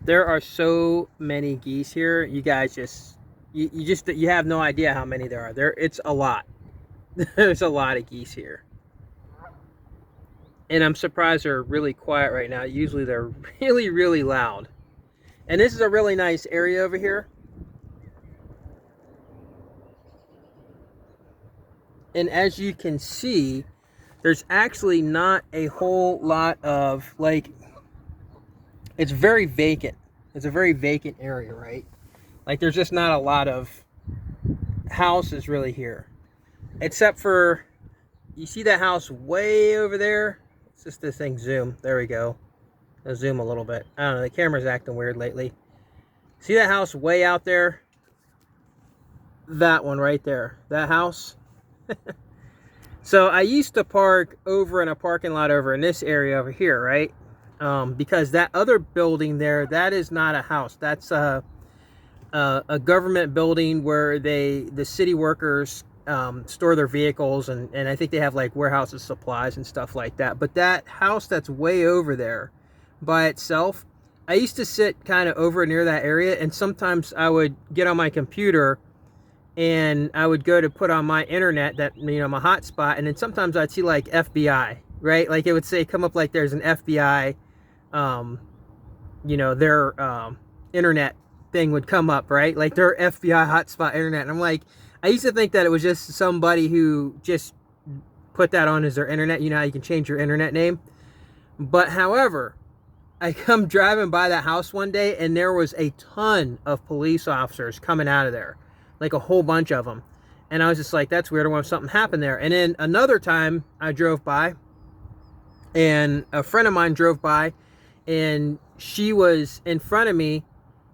There are so many geese here. You guys you have no idea how many there are. It's a lot. There's a lot of geese here. And I'm surprised they're really quiet right now. Usually they're really, really loud. And this is a really nice area over here. And as you can see, there's actually not a whole lot of, like, it's very vacant. It's a very vacant area, right? Like, there's just not a lot of houses really here. Except for, you see that house way over there? It's just this thing zoom. There we go. I'll zoom a little bit. I don't know, the camera's acting weird lately. See that house way out there? That one right there. That house. So I used to park over in a parking lot over in this area over here, right? Because that other building there, that is not a house. That's a government building where the city workers store their vehicles, and I think they have like warehouses, supplies and stuff like that. But that house that's way over there by itself, I used to sit kind of over near that area, and sometimes I would get on my computer and I would go to put on my internet, that, you know, my hotspot, and then sometimes I'd see like FBI, right? Like it would say, come up like there's an FBI, you know, their internet thing would come up, right? Like their FBI hotspot internet. And I'm like, I used to think that it was just somebody who just put that on as their internet. You know how you can change your internet name? But however, I come driving by that house one day and there was a ton of police officers coming out of there. Like a whole bunch of them. And I was just like, that's weird. I wonder if something happened there. And then another time I drove by and a friend of mine drove by and she was in front of me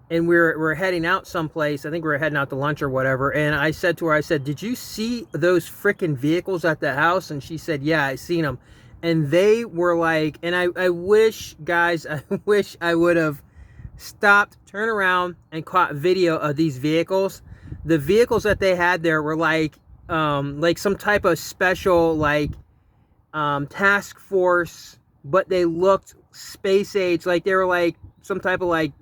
and we're heading out someplace. I think we were heading out to lunch or whatever. And I said to her, I said, did you see those freaking vehicles at the house? And she said, yeah, I seen them. And they were like, and I wish, guys, I wish I would have stopped, turned around and caught video of these vehicles. The vehicles that they had there were like some type of special, like, task force, but they looked space age, like they were like some type of like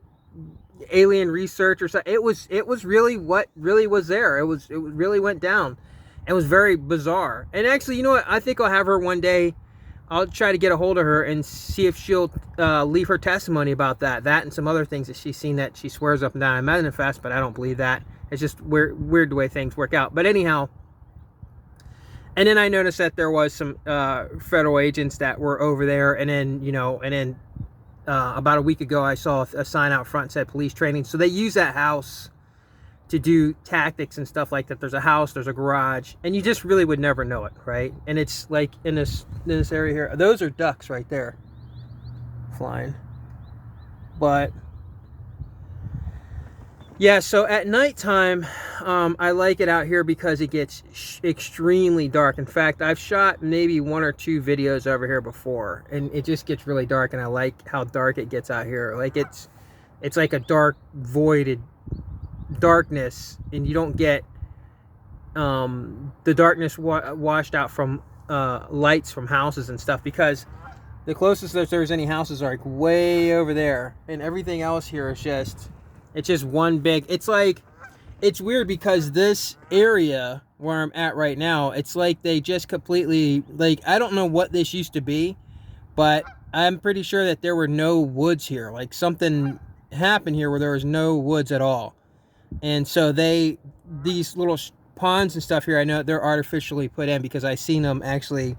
alien research or something. It was really what really was there. It really went down. It was very bizarre. And actually, you know what? I think I'll have her one day. I'll try to get a hold of her and see if she'll leave her testimony about that and some other things that she's seen that she swears up and down. I manifest, but I don't believe that. It's just weird the way things work out. But anyhow, and then I noticed that there was some federal agents that were over there. And then, about a week ago, I saw a sign out front that said police training. So they use that house to do tactics and stuff like that. There's a house, there's a garage, and you just really would never know it, right? And it's like in this area here. Those are ducks right there flying. But yeah, so at nighttime, I like it out here because it gets extremely dark. In fact, I've shot maybe 1 or 2 videos over here before, and it just gets really dark, and I like how dark it gets out here. Like it's like a dark, voided darkness, and you don't get the darkness washed out from lights from houses and stuff, because the closest that there's any houses are like way over there, and everything else here is just... It's just one big... It's like... It's weird because this area where I'm at right now, it's like they just completely... Like, I don't know what this used to be, but I'm pretty sure that there were no woods here. Like, something happened here where there was no woods at all. And so these little ponds and stuff here, I know they're artificially put in because I seen them actually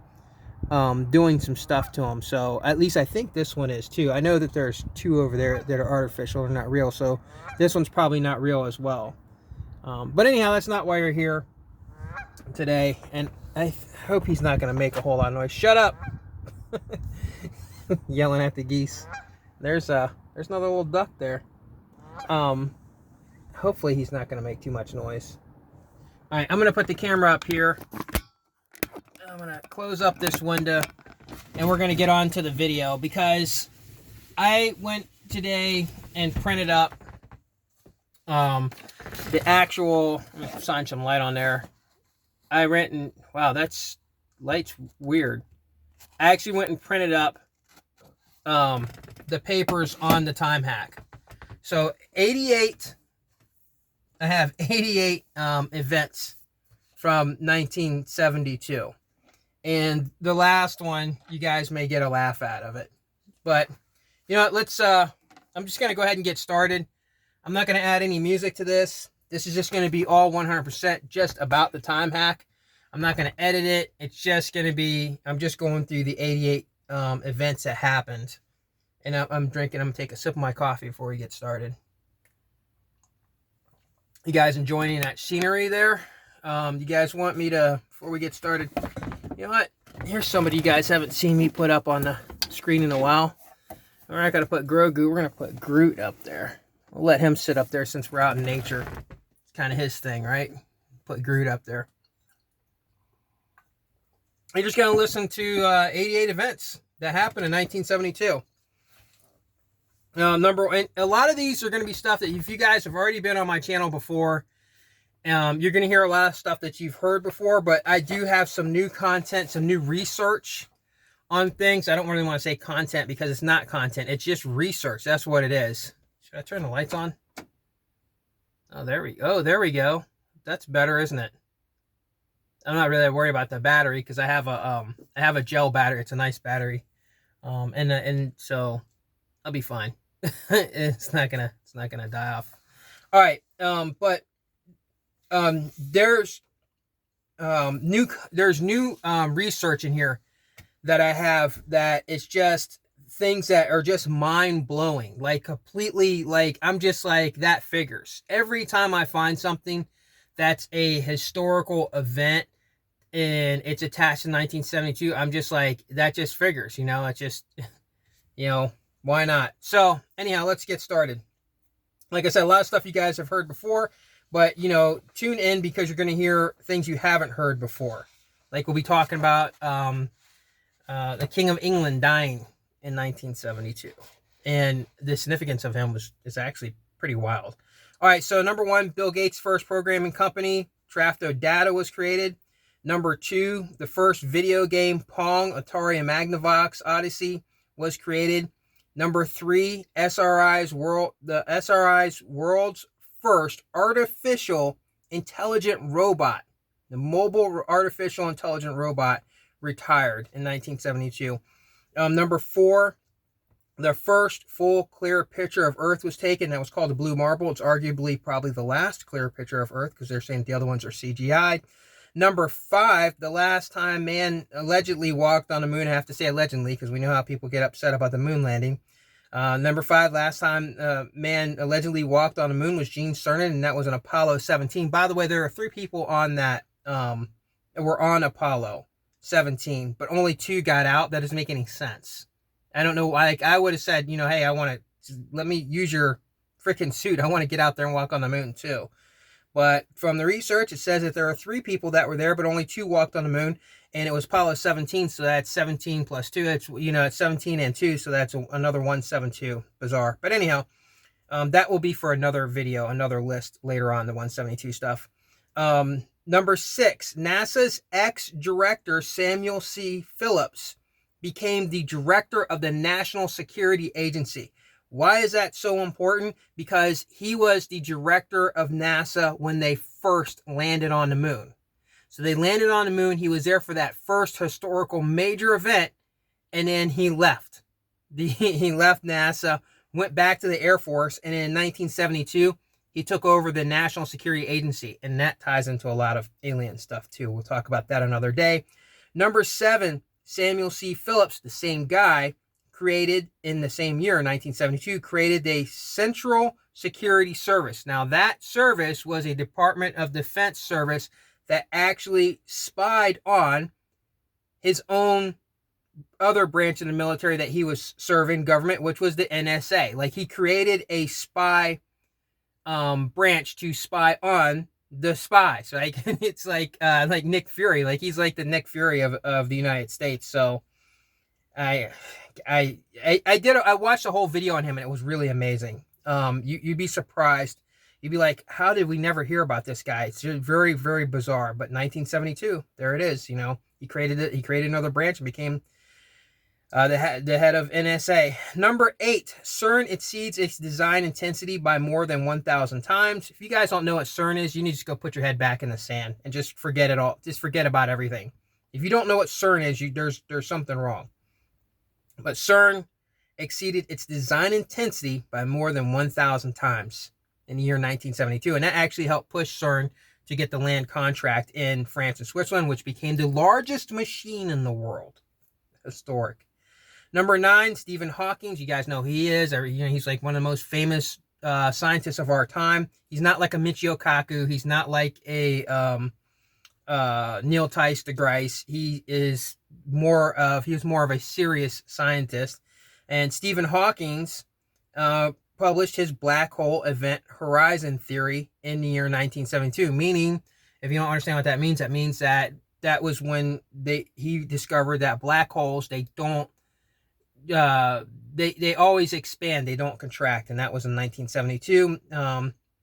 doing some stuff to them. So at least I think this one is too. I know that there's 2 over there that are artificial and not real, so this one's probably not real as well. But anyhow, that's not why you're here today, and I hope he's not going to make a whole lot of noise. Shut up! Yelling at the geese. There's another little duck there. Hopefully he's not going to make too much noise. Alright, I'm going to put the camera up here. I'm going to close up this window, and we're going to get on to the video, because I went today and printed up the actual... Let me shine some light on there. I went and... Wow, that's... Light's weird. I actually went and printed up the papers on the time hack. So 88, I have 88 events from 1972. And the last one, you guys may get a laugh out of it. But, you know what, let's, I'm just going to go ahead and get started. I'm not going to add any music to this. This is just going to be all 100% just about the time hack. I'm not going to edit it. It's just going to be, I'm just going through the 88 events that happened. And I'm drinking, I'm going to take a sip of my coffee before we get started. You guys enjoying that scenery there? You guys want me to, before we get started, you know what? Here's somebody you guys haven't seen me put up on the screen in a while. We're not going to put Grogu, we're going to put Groot up there. We'll let him sit up there since we're out in nature. It's kind of his thing, right? Put Groot up there. You're just going to listen to 88 events that happened in 1972. And a lot of these are going to be stuff that if you guys have already been on my channel before, you're going to hear a lot of stuff that you've heard before, but I do have some new content, some new research on things. I don't really want to say content because it's not content. It's just research. That's what it is. Should I turn the lights on? Oh, there we go. That's better, isn't it? I'm not really worried about the battery because I have a gel battery. It's a nice battery. And so I'll be fine. it's not gonna die off. All right. There's new research in here that I have that it's just things that are just mind-blowing, like completely, like I'm just like, that figures. Every time I find something that's a historical event and it's attached to 1972, I'm just like, that just figures, you know. It just, you know, why not? So anyhow, let's get started. Like I said, a lot of stuff you guys have heard before, but, you know, tune in because you're going to hear things you haven't heard before. Like we'll be talking about the King of England dying in 1972. And the significance of him is actually pretty wild. All right, so number one, Bill Gates' first programming company, Trafto Data, was created. Number two, the first video game, Pong, Atari, and Magnavox Odyssey, was created. Number three, the SRI's world's first artificial intelligent robot, the mobile artificial intelligent robot, retired in 1972. Number four, the first full clear picture of Earth was taken. That was called the Blue Marble. It's arguably probably the last clear picture of Earth because they're saying the other ones are CGI. Number five, the last time man allegedly walked on the moon. I have to say allegedly because we know how people get upset about the moon landing. Number five, last time man allegedly walked on the moon was Gene Cernan, and that was in Apollo 17. By the way, there are 3 people on that were on Apollo 17, but only 2 got out. That doesn't make any sense. I don't know. Like I would have said, you know, hey, I want to let me use your freaking suit. I want to get out there and walk on the moon too. But from the research, it says that there are 3 people that were there, but only 2 walked on the moon. And it was Apollo 17, so that's 17 plus 2. That's, you know, it's 17 and 2, so that's another 172. Bizarre. But anyhow, that will be for another video, another list later on, the 172 stuff. Number 6, NASA's ex-director Samuel C. Phillips became the director of the National Security Agency. Why is that so important? Because he was the director of NASA when they first landed on the moon. So they landed on the moon. He was there for that first historical major event, and then he left. He left NASA, went back to the Air Force, and in 1972, he took over the National Security Agency, and that ties into a lot of alien stuff too. We'll talk about that another day. Number 7, Samuel C. Phillips, the same guy, created in the same year, 1972, created a Central Security Service. Now, that service was a Department of Defense service that actually spied on his own other branch of the military that he was serving, government, which was the NSA. Like, he created a spy branch to spy on the spies. Like, it's like Nick Fury. Like, he's like the Nick Fury of the United States. So I watched a whole video on him, and it was really amazing. You'd be surprised. You'd be like, how did we never hear about this guy? It's just very, very bizarre. But 1972, there it is. You know, he created it. He created another branch and became The head of NSA. Number 8, CERN exceeds its design intensity by more than 1,000 times. If you guys don't know what CERN is, you need to just go put your head back in the sand and just forget it all. Just forget about everything. If you don't know what CERN is, there's something wrong. But CERN exceeded its design intensity by more than 1,000 times in the year 1972. And that actually helped push CERN to get the land contract in France and Switzerland, which became the largest machine in the world. Historic. Number 9, Stephen Hawking. You guys know who he is. He's like one of the most famous scientists of our time. He's not like a Michio Kaku. He's not like a Neil Tice deGrasse. He was more of a serious scientist. And Stephen Hawking's published his black hole event horizon theory in the year 1972. Meaning, if you don't understand what that means that was when he discovered that black holes, they don't they always expand, they don't contract, and that was in 1972.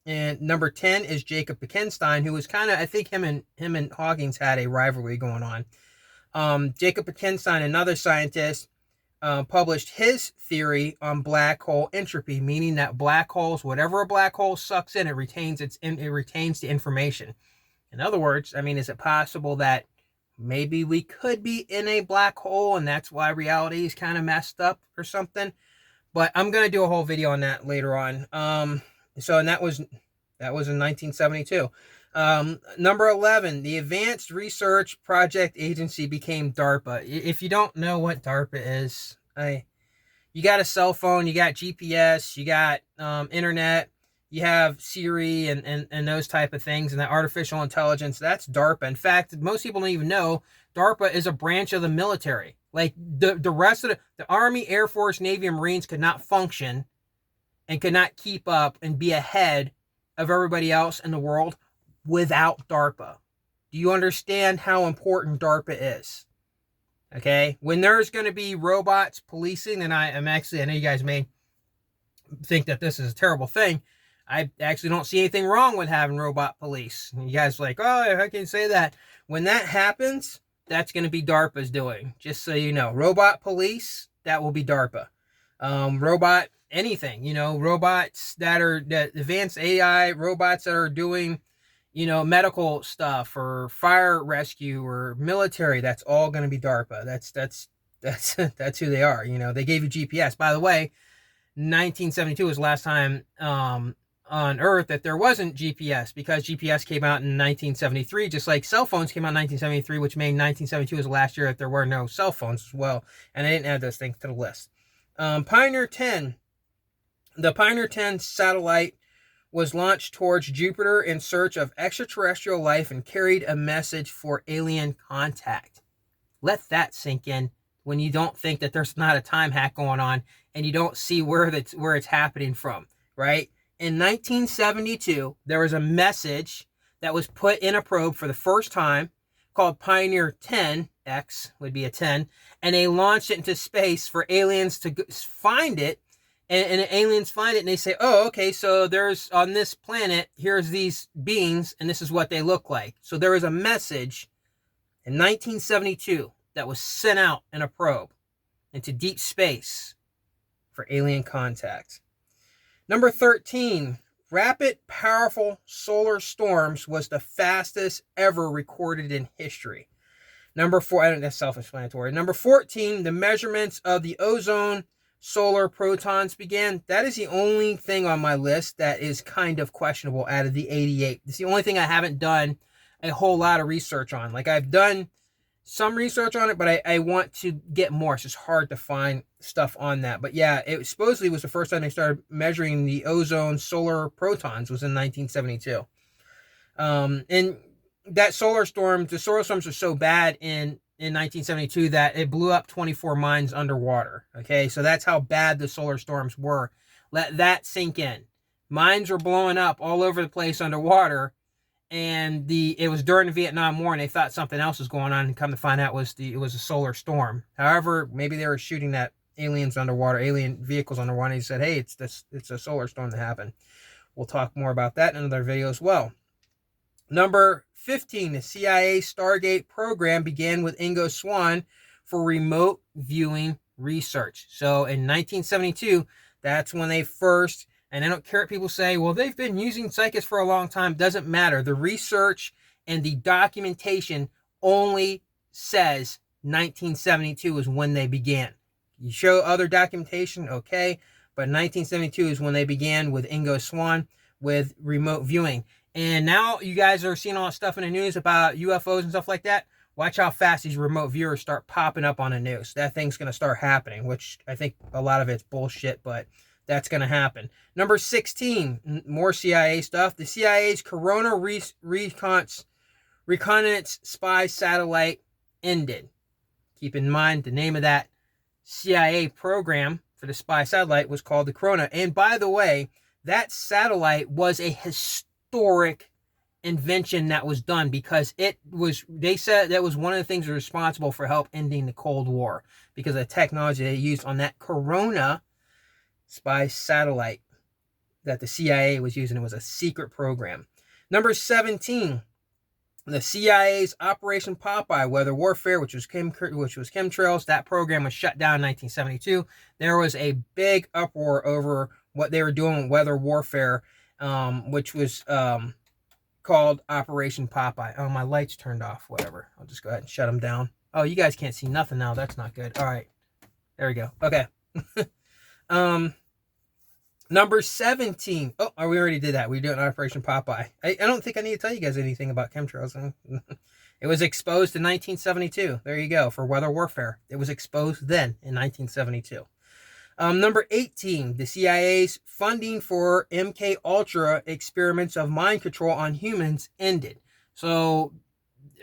And number 10 is Jacob Buckenstein, who was kind of, I think him and Hawkins had a rivalry going on. Jacob Buckenstein, another scientist, published his theory on black hole entropy, meaning that black holes, whatever a black hole sucks in, it retains the information. In other words, I mean, is it possible that maybe we could be in a black hole and that's why reality is kind of messed up or something? But I'm going to do a whole video on that later on. And that was in 1972. Number 11, the Advanced Research Project Agency became DARPA. If you don't know what DARPA is, you got a cell phone, you got GPS, you got internet, you have Siri and those type of things, and that artificial intelligence, that's DARPA. In fact, most people don't even know DARPA is a branch of the military. Like the rest of the Army, Air Force, Navy, and Marines could not function and could not keep up and be ahead of everybody else in the world without DARPA. Do you understand how important DARPA is? Okay, when there's going to be robots policing, and I know you guys may think that this is a terrible thing. I actually don't see anything wrong with having robot police. And you guys are like, oh, I can say that. When that happens, that's going to be DARPA's doing. Just so you know, robot police, that will be DARPA. Robot anything, robots that advanced AI, robots that are doing, medical stuff or fire rescue or military, that's all going to be DARPA. That's who they are. They gave you GPS. By the way, 1972 was the last time on Earth that there wasn't GPS, because GPS came out in 1973, just like cell phones came out in 1973, which made 1972 was the last year that there were no cell phones as well. And I didn't add those things to the list. Pioneer 10. The Pioneer 10 satellite was launched towards Jupiter in search of extraterrestrial life and carried a message for alien contact. Let that sink in when you don't think that there's not a time hack going on and you don't see where it's happening from, right? In 1972, there was a message that was put in a probe for the first time called Pioneer 10, X would be a 10, and they launched it into space for aliens to find it. And aliens find it and they say, oh, okay, so there's on this planet, here's these beings and this is what they look like. So there was a message in 1972 that was sent out in a probe into deep space for alien contact. Number 13, rapid, powerful solar storms was the fastest ever recorded in history. Number 4, I don't know, that's self-explanatory. Number 14, the measurements of the ozone solar protons began. That is the only thing on my list that is kind of questionable out of the 88. It's the only thing I haven't done a whole lot of research on. Like, I've done some research on it, but I want to get more. It's just hard to find stuff on that. But yeah, it supposedly was the first time they started measuring the ozone solar protons was in 1972. And that solar storm, the solar storms were so bad in 1972 that it blew up 24 mines underwater. Okay, so that's how bad the solar storms were. Let that sink in. Mines were blowing up all over the place underwater, and it was during the Vietnam War, and they thought something else was going on, and come to find out it was a solar storm. However, maybe they were shooting at aliens underwater, alien vehicles underwater, and they said, hey, it's a solar storm that happened. We'll talk more about that in another video as well. Number 15, the CIA Stargate program began with Ingo Swan for remote viewing research. So in 1972, that's when they first, and I don't care what people say, well, they've been using psychics for a long time. Doesn't matter. The research and the documentation only says 1972 is when they began. You show other documentation, okay, but 1972 is when they began with Ingo Swan with remote viewing. And now you guys are seeing all that stuff in the news about UFOs and stuff like that. Watch how fast these remote viewers start popping up on the news. That thing's going to start happening, which I think a lot of it's bullshit, but that's going to happen. Number 16, more CIA stuff. The CIA's Corona Reconnaissance Spy Satellite ended. Keep in mind, the name of that CIA program for the spy satellite was called the Corona. And by the way, that satellite was a historic invention that was done because it was, they said that was one of the things responsible for help ending the Cold War because of the technology they used on that Corona spy satellite that the CIA was using. It was a secret program. Number 17, the CIA's Operation Popeye weather warfare, which was chemtrails. That program was shut down in 1972. There was a big uproar over what they were doing with weather warfare, which was called Operation Popeye. Oh, my lights turned off. Whatever. I'll just go ahead and shut them down. Oh, you guys can't see nothing now. That's not good. All right. There we go. Okay. Number 17. Oh, we already did that. We did Operation Popeye. I don't think I need to tell you guys anything about chemtrails. It was exposed in 1972. There you go, for weather warfare. It was exposed then in 1972. Number 18, the CIA's funding for MK Ultra experiments of mind control on humans ended. So,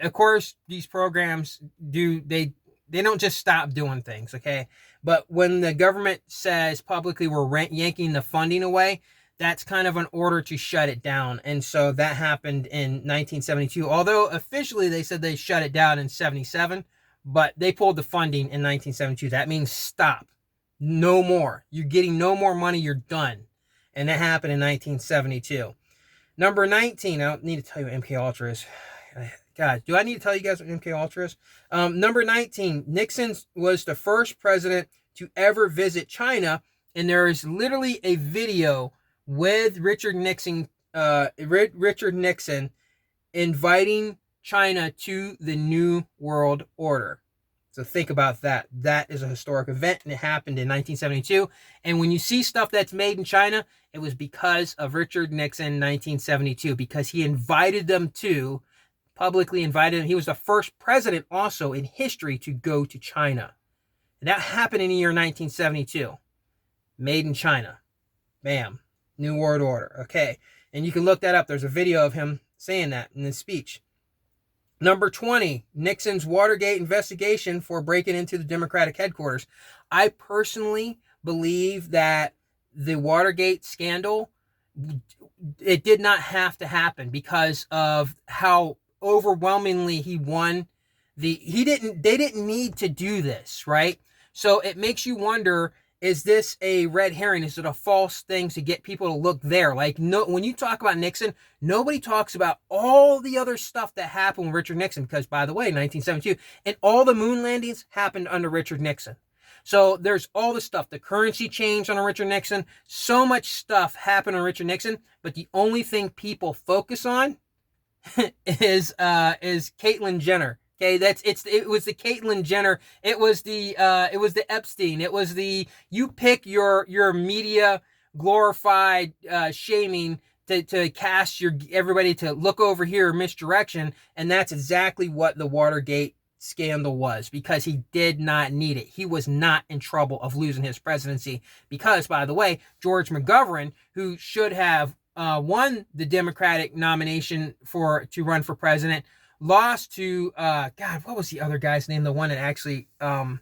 of course, these programs they don't just stop doing things, okay? But when the government says publicly we're yanking the funding away, that's kind of an order to shut it down. And so that happened in 1972. Although officially they said they shut it down in 77, but they pulled the funding in 1972. That means stop. No more. You're getting no more money. You're done. And that happened in 1972. Number 19, I don't need to tell you what MK Ultra is. God, do I need to tell you guys what MK Ultra is? Number 19, Nixon was the first president to ever visit China, and there is literally a video with Richard Nixon inviting China to the New World Order. So think about that. That is a historic event, and it happened in 1972. And when you see stuff that's made in China, it was because of Richard Nixon in 1972, because he invited them to, publicly invited him. He was the first president also in history to go to China. And that happened in the year 1972. Made in China. Bam. New World Order. Okay. And you can look that up. There's a video of him saying that in his speech. Number 20, Nixon's Watergate investigation for breaking into the Democratic headquarters. I personally believe that the Watergate scandal, it did not have to happen because of how overwhelmingly he won. They didn't need to do this, right? So it makes you wonder, is this a red herring? Is it a false thing to get people to look there? Like, no, when you talk about Nixon, nobody talks about all the other stuff that happened with Richard Nixon, because, by the way, 1972, and all the moon landings happened under Richard Nixon. So there's all the stuff. The currency changed under Richard Nixon. So much stuff happened on Richard Nixon, but the only thing people focus on is Caitlyn Jenner. Okay, it was the Caitlyn Jenner. It was the Epstein. It was the, you pick your media glorified shaming to cast everybody to look over here misdirection, and that's exactly what the Watergate scandal was, because he did not need it. He was not in trouble of losing his presidency because, by the way, George McGovern, who should have won the Democratic nomination to run for president, lost to God, what was the other guy's name? The one that actually no,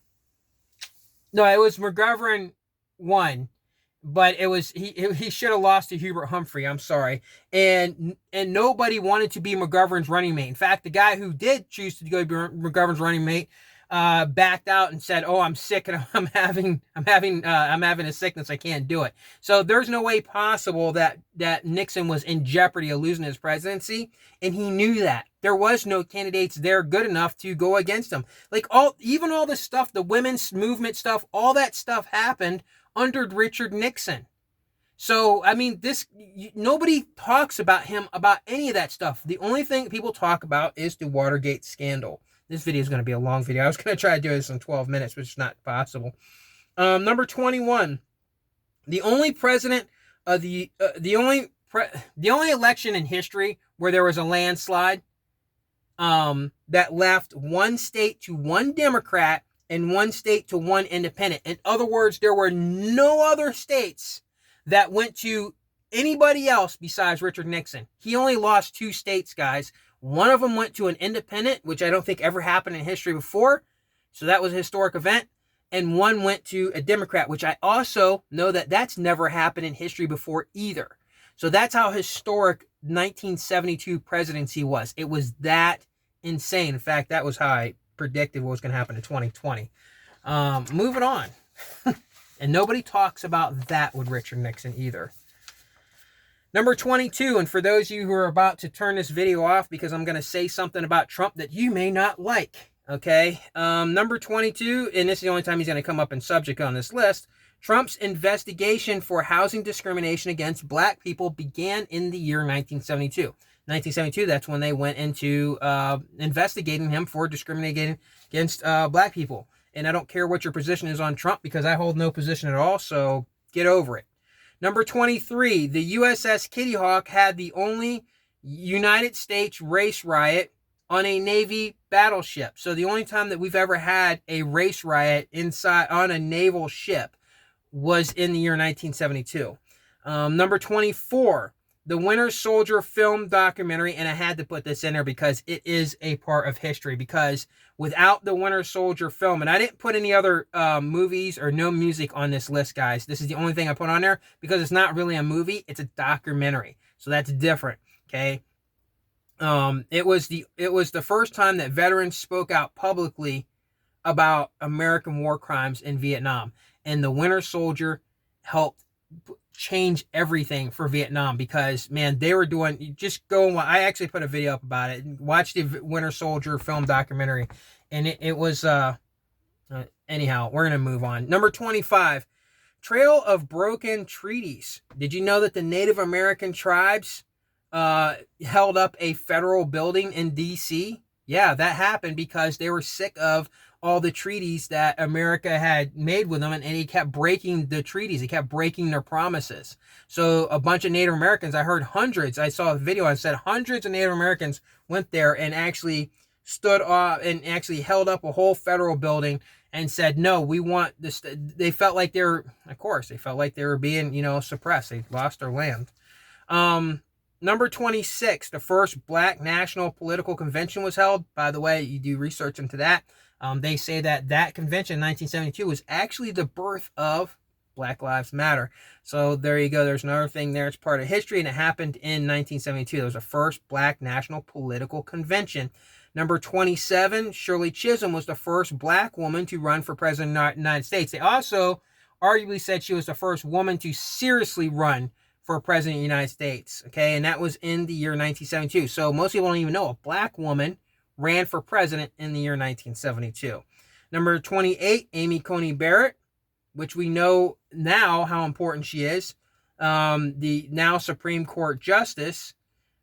it was McGovern won, but it was he should have lost to Hubert Humphrey. I'm sorry, and nobody wanted to be McGovern's running mate. In fact, the guy who did choose to go be McGovern's running mate backed out and said, "Oh, I'm sick and I'm having a sickness. I can't do it." So there's no way possible that Nixon was in jeopardy of losing his presidency, and he knew that. There was no candidates there good enough to go against him. Like even all this stuff, the women's movement stuff, all that stuff happened under Richard Nixon. So, I mean, nobody talks about him about any of that stuff. The only thing people talk about is the Watergate scandal. This video is going to be a long video. I was going to try to do this in 12 minutes, which is not possible. Number 21. The only president of the only election in history where there was a landslide that left one state to one Democrat and one state to one independent. In other words, there were no other states that went to anybody else besides Richard Nixon. He only lost 2 states, guys. One of them went to an independent, which I don't think ever happened in history before. So that was a historic event. And one went to a Democrat, which I also know that that's never happened in history before either. So that's how historic 1972 presidency was. It was that insane. In fact, that was how I predicted what was going to happen in 2020. Moving on. And nobody talks about that with Richard Nixon either. Number 22, and for those of you who are about to turn this video off because I'm going to say something about Trump that you may not like, okay? Number 22, and this is the only time he's going to come up in subject on this list, Trump's investigation for housing discrimination against black people began in the year 1972. 1972, that's when they went into investigating him for discriminating against black people. And I don't care what your position is on Trump because I hold no position at all, so get over it. Number 23, the USS Kitty Hawk had the only United States race riot on a Navy battleship. So the only time that we've ever had a race riot inside on a naval ship was in the year 1972. Number 24, the Winter Soldier film documentary, and I had to put this in there because it is a part of history, because without the Winter Soldier film, and I didn't put any other movies or no music on this list, guys. This is the only thing I put on there because it's not really a movie, it's a documentary. So that's different, okay? It was the first time that veterans spoke out publicly about American war crimes in Vietnam, and the Winter Soldier helped change everything for Vietnam because, man, they were doing, just go and I actually put a video up about it. Watch the Winter Soldier film documentary, and it was, anyhow, we're going to move on. Number 25, Trail of Broken Treaties. Did you know that the Native American tribes held up a federal building in D.C.? Yeah, that happened because they were sick of all the treaties that America had made with them, and he kept breaking the treaties. He kept breaking their promises. So a bunch of Native Americans, I heard hundreds, I saw a video and said hundreds of Native Americans went there and actually stood off and actually held up a whole federal building and said, no, we want this. They felt like they were being, suppressed. They lost their land. Number 26, the first Black National Political Convention was held. By the way, you do research into that. They say that convention in 1972 was actually the birth of Black Lives Matter. So there you go. There's another thing there. It's part of history, and it happened in 1972. There was the first Black National Political Convention. Number 27, Shirley Chisholm was the first black woman to run for president of the United States. They also arguably said she was the first woman to seriously run for president of the United States. Okay, and that was in the year 1972. So most people don't even know a black woman ran for president in the year 1972. Number 28, Amy Coney Barrett, which we know now how important she is. The now Supreme Court Justice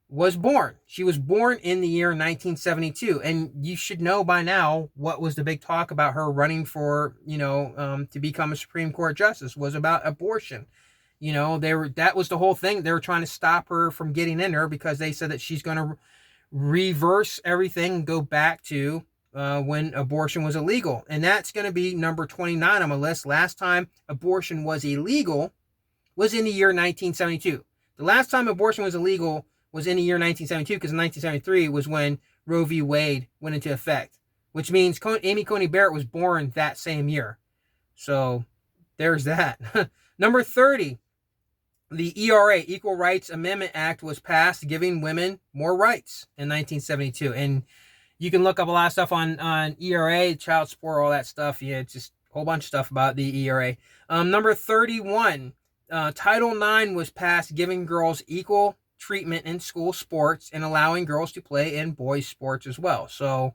was born. She was born in the year 1972. And you should know by now what was the big talk about her running for, to become a Supreme Court Justice was about abortion. That was the whole thing. They were trying to stop her from getting in there because they said that she's going to reverse everything and go back to when abortion was illegal. And that's going to be number 29 on my list. Last time abortion was illegal was in the year 1972. The last time abortion was illegal was in the year 1972 because in 1973 was when Roe v. Wade went into effect, which means Amy Coney Barrett was born that same year. So there's that. Number 30. The ERA, Equal Rights Amendment Act, was passed, giving women more rights in 1972. And you can look up a lot of stuff on ERA, child support, all that stuff. Yeah, it's just a whole bunch of stuff about the ERA. Number 31, Title IX was passed, giving girls equal treatment in school sports and allowing girls to play in boys' sports as well. So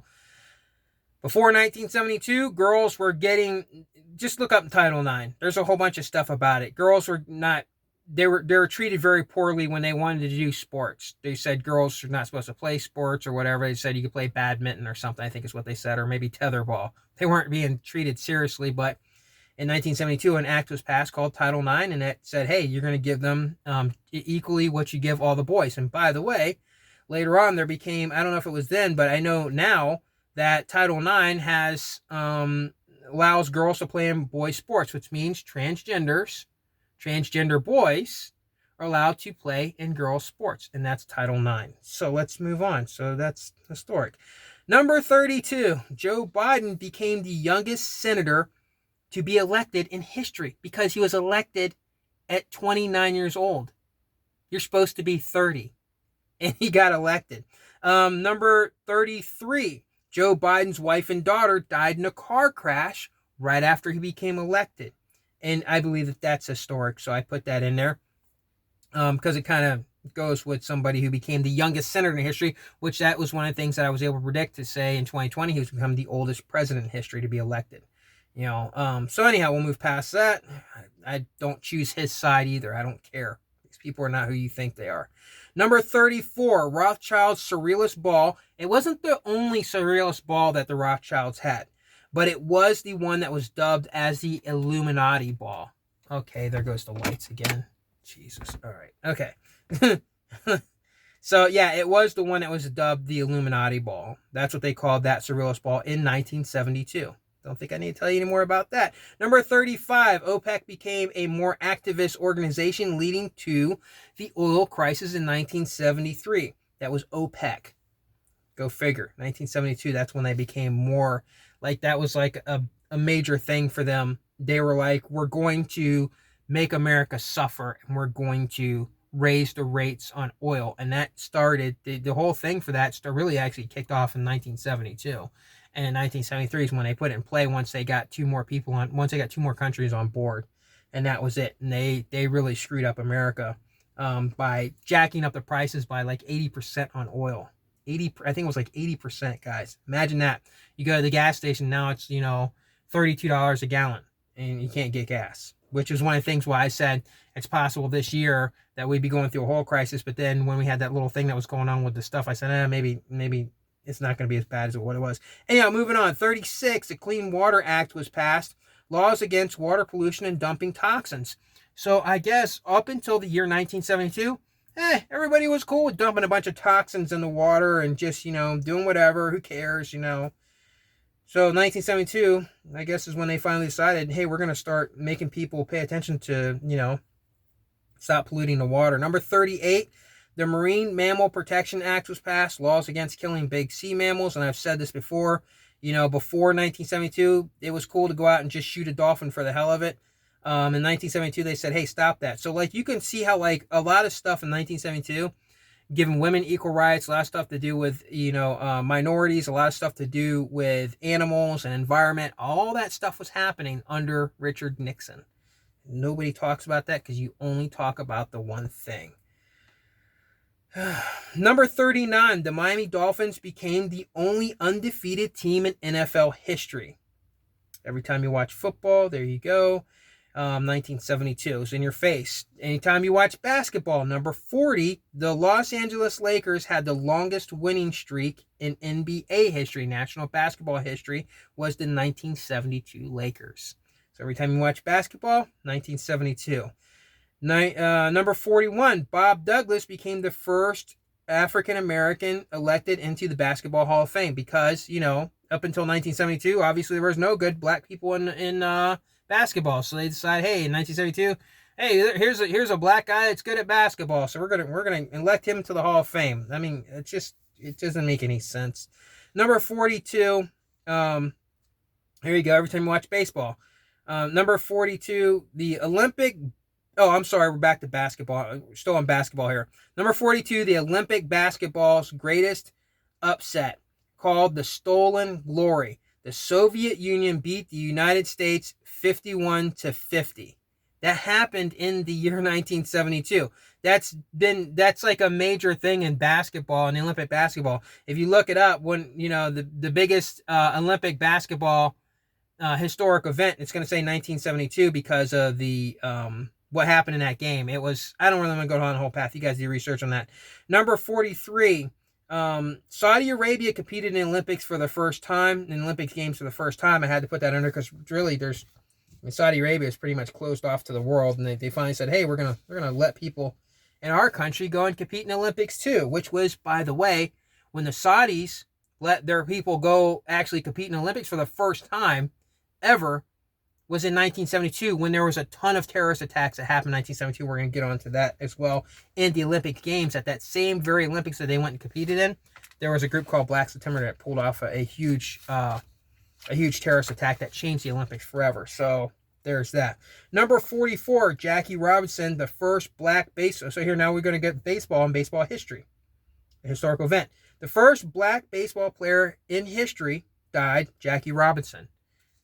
before 1972, girls were getting, just look up Title IX. There's a whole bunch of stuff about it. Girls were not, they were treated very poorly when they wanted to do sports. They said girls are not supposed to play sports or whatever. They said you could play badminton or something, I think is what they said, or maybe tetherball. They weren't being treated seriously, but in 1972, an act was passed called Title IX, and it said, hey, you're going to give them equally what you give all the boys. And by the way, later on there became, I don't know if it was then, but I know now that Title IX has allows girls to play in boys' sports, which means transgender boys are allowed to play in girls' sports, and that's Title IX. So let's move on. So that's historic. Number 32, Joe Biden became the youngest senator to be elected in history because he was elected at 29 years old. You're supposed to be 30, and he got elected. Number 33, Joe Biden's wife and daughter died in a car crash right after he became elected. And I believe that that's historic, so I put that in there because it kind of goes with somebody who became the youngest senator in history, which that was one of the things that I was able to predict to say in 2020 he was become the oldest president in history to be elected. So anyhow, we'll move past that. I don't choose his side either. I don't care. These people are not who you think they are. Number 34, Rothschild's Surrealist ball. It wasn't the only Surrealist ball that the Rothschilds had, but it was the one that was dubbed as the Illuminati ball. Okay, there goes the lights again. Jesus. All right. Okay. So, yeah, it was the one that was dubbed the Illuminati ball. That's what they called that Surrealist ball in 1972. Don't think I need to tell you any more about that. Number 35, OPEC became a more activist organization leading to the oil crisis in 1973. That was OPEC. Go figure. 1972, that's when they became more, like that was like a major thing for them. They were like, we're going to make America suffer and we're going to raise the rates on oil. And that started, the whole thing for that really actually kicked off in 1972. And in 1973 is when they put it in play once they got two more countries on board. And that was it. And they really screwed up America by jacking up the prices by like 80% on oil. I think it was like 80%, guys. Imagine that. You go to the gas station, now it's, $32 a gallon and you can't get gas. Which is one of the things why I said it's possible this year that we'd be going through a whole crisis. But then when we had that little thing that was going on with the stuff, I said, maybe it's not going to be as bad as what it was. Anyhow, moving on. 36, the Clean Water Act was passed. Laws against water pollution and dumping toxins. So I guess up until the year 1972, everybody was cool with dumping a bunch of toxins in the water and just, doing whatever. Who cares, So 1972, I guess, is when they finally decided, hey, we're going to start making people pay attention to, stop polluting the water. Number 38, the Marine Mammal Protection Act was passed, laws against killing big sea mammals. And I've said this before, before 1972, it was cool to go out and just shoot a dolphin for the hell of it. In 1972, they said, hey, stop that. So, you can see how, a lot of stuff in 1972, giving women equal rights, a lot of stuff to do with, minorities, a lot of stuff to do with animals and environment. All that stuff was happening under Richard Nixon. Nobody talks about that because you only talk about the one thing. Number 39, the Miami Dolphins became the only undefeated team in NFL history. Every time you watch football, there you go. 1972 is in your face. Anytime you watch basketball, number 40, the Los Angeles Lakers had the longest winning streak in NBA history, National Basketball history, was the 1972 Lakers. So every time you watch basketball, 1972. Number 41, Bob Douglas became the first African-American elected into the Basketball Hall of Fame because, up until 1972, obviously there was no good black people in basketball. So they decide, hey, in 1972, hey, here's a black guy that's good at basketball, so we're gonna elect him to the Hall of Fame. I mean, it doesn't make any sense. Number 42, here you go. Every time you watch baseball, number 42, the Olympic. Oh, I'm sorry, we're back to basketball. We're still on basketball here. Number 42, the Olympic basketball's greatest upset, called the Stolen Glory. The Soviet Union beat the United States 51-50. That happened in the year 1972. That's like a major thing in basketball and Olympic basketball. If you look it up, when the biggest Olympic basketball historic event, it's going to say 1972 because of the what happened in that game. It was, I don't really want to go down the whole path. You guys do research on that. Number 43, Saudi Arabia competed in the Olympics for the first time, in Olympic Games for the first time. I had to put that under because really Saudi Arabia is pretty much closed off to the world, and they finally said, hey, we're gonna let people in our country go and compete in the Olympics too, which was, by the way, when the Saudis let their people go actually compete in the Olympics for the first time ever was in 1972, when there was a ton of terrorist attacks that happened in 1972. We're going to get onto that as well. In the Olympic Games, at that same very Olympics that they went and competed in, there was a group called Black September that pulled off a huge terrorist attack that changed the Olympics forever. So there's that. Number 44, Jackie Robinson, the first black baseball. So here now we're going to get baseball and baseball history, a historical event. The first black baseball player in history died, Jackie Robinson.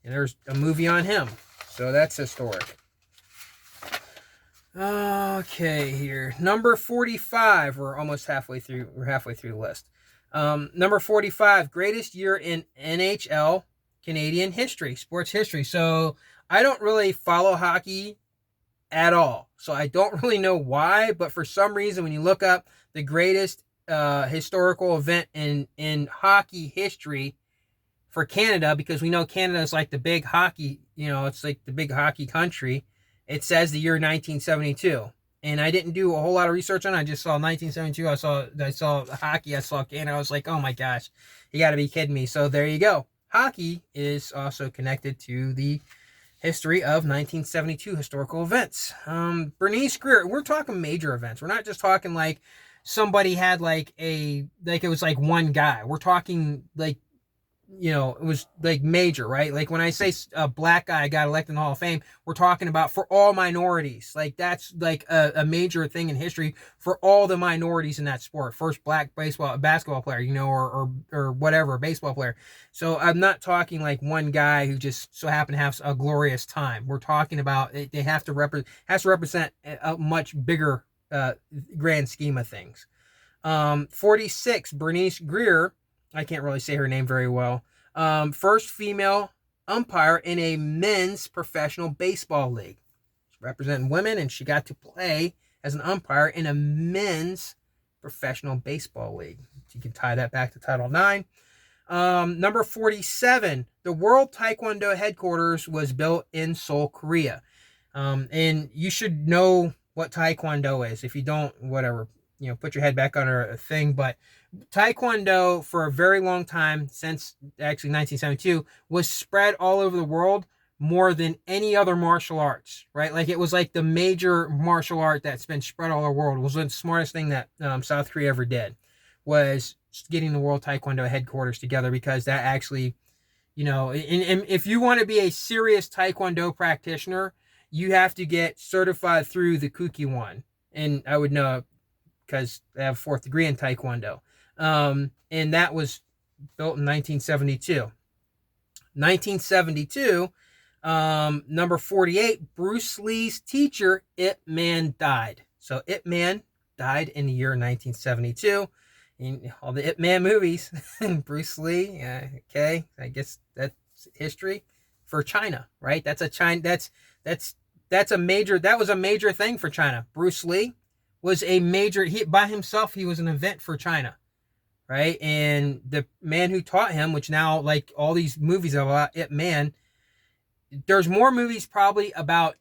And there's a movie on him. So that's historic. Okay, here. Number 45. We're almost halfway through. We're halfway through the list. Number 45. Greatest year in NHL Canadian history. Sports history. So I don't really follow hockey at all. So I don't really know why. But for some reason, when you look up the greatest historical event in hockey history for Canada, because we know Canada is like the big hockey, it's like the big hockey country. It says the year 1972. And I didn't do a whole lot of research on it. I just saw 1972. I saw hockey. I saw Canada. I was like, oh my gosh, you got to be kidding me. So there you go. Hockey is also connected to the history of 1972 historical events. Bernice Greer, we're talking major events. We're not just talking like somebody had it was like one guy. We're talking like, it was like major, right? Like when I say a black guy got elected in the Hall of Fame, we're talking about for all minorities. Like that's like a major thing in history for all the minorities in that sport. First black basketball player, or whatever, baseball player. So I'm not talking like one guy who just so happened to have a glorious time. We're talking about they have to represent a much bigger grand scheme of things. 46, Bernice Greer. I can't really say her name very well. First female umpire in a men's professional baseball league. She's representing women, and she got to play as an umpire in a men's professional baseball league. You can tie that back to Title IX. Number 47, the World Taekwondo headquarters was built in Seoul, Korea. And you should know what Taekwondo is. If you don't, whatever, put your head back on a thing. But Taekwondo, for a very long time, since actually 1972, was spread all over the world more than any other martial arts, right? Like it was like the major martial art that's been spread all over the world. It was the smartest thing that South Korea ever did, was getting the World Taekwondo headquarters together, because that actually, and if you want to be a serious Taekwondo practitioner, you have to get certified through the Kuki-One. And I would know because I have a 4th degree in Taekwondo. And that was built in 1972. 1972, number 48, Bruce Lee's teacher, Ip Man, died. So Ip Man died in the year 1972. In all the Ip Man movies, Bruce Lee, okay, I guess that's history for China, right? That was a major thing for China. Bruce Lee was a major, by himself, he was an event for China, right? And the man who taught him, which now, like all these movies about Ip Man, there's more movies probably about,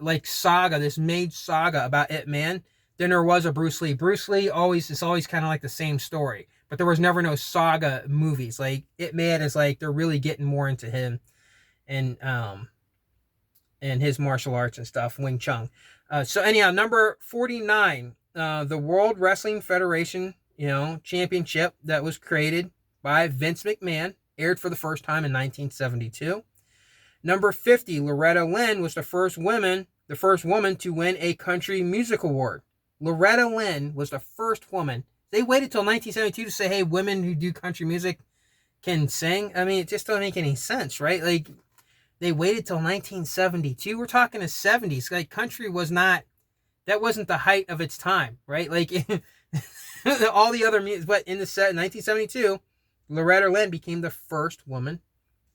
like saga, this made saga about Ip Man than there was a Bruce Lee. Bruce Lee it's always kind of like the same story, but there was never no saga movies. Like Ip Man is like, they're really getting more into him and his martial arts and stuff, Wing Chun. So anyhow, number 49, the World Wrestling Federation, championship that was created by Vince McMahon, aired for the first time in 1972. Number 50, Loretta Lynn was the first woman to win a country music award. Loretta Lynn was the first woman. They waited till 1972 to say, hey, women who do country music can sing. I mean, it just doesn't make any sense, right? Like, They waited till 1972. We're talking the 70s. Like, country was not, that wasn't the height of its time, right? Like, all the other music, but in the 1972, Loretta Lynn became the first woman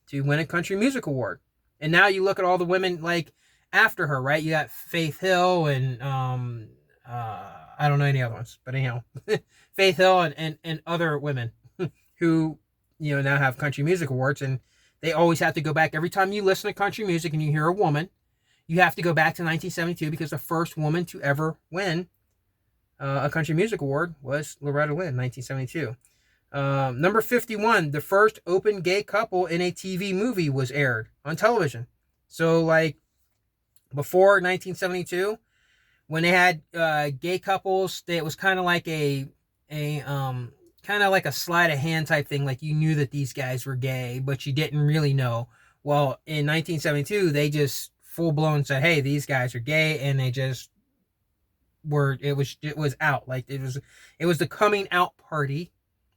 to win a country music award. And now you look at all the women, like, after her, right? You got Faith Hill and, I don't know any other ones, but anyhow, Faith Hill and other women who, now have country music awards. And they always have to go back. Every time you listen to country music and you hear a woman, you have to go back to 1972 because the first woman to ever win a country music award was Loretta Lynn, 1972. Number 51, the first open gay couple in a TV movie was aired on television. So, like, before 1972, when they had gay couples, it was kind of like a sleight of hand type thing. Like, you knew that these guys were gay, but you didn't really know. Well, in 1972, they just full blown said, "Hey, these guys are gay," and they just were. It was out. Like, it was the coming out party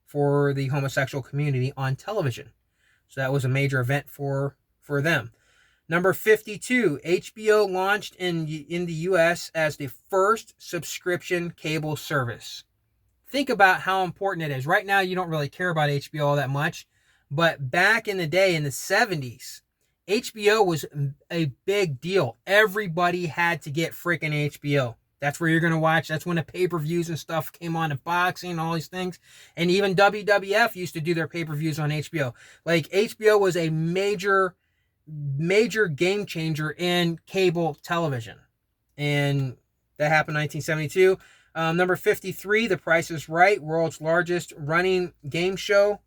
for the homosexual community on television. So that was a major event for them. Number 52, HBO launched in the US as the first subscription cable service. Think about how important it is. Right now, you don't really care about HBO all that much, but back in the day, in the 70s, HBO was a big deal. Everybody had to get freaking HBO. That's where you're going to watch. That's when the pay-per-views and stuff came on, and boxing and all these things. And even WWF used to do their pay-per-views on HBO. Like, HBO was a major game changer in cable television. And that happened in 1972. Number 53, The Price is Right, world's largest running game show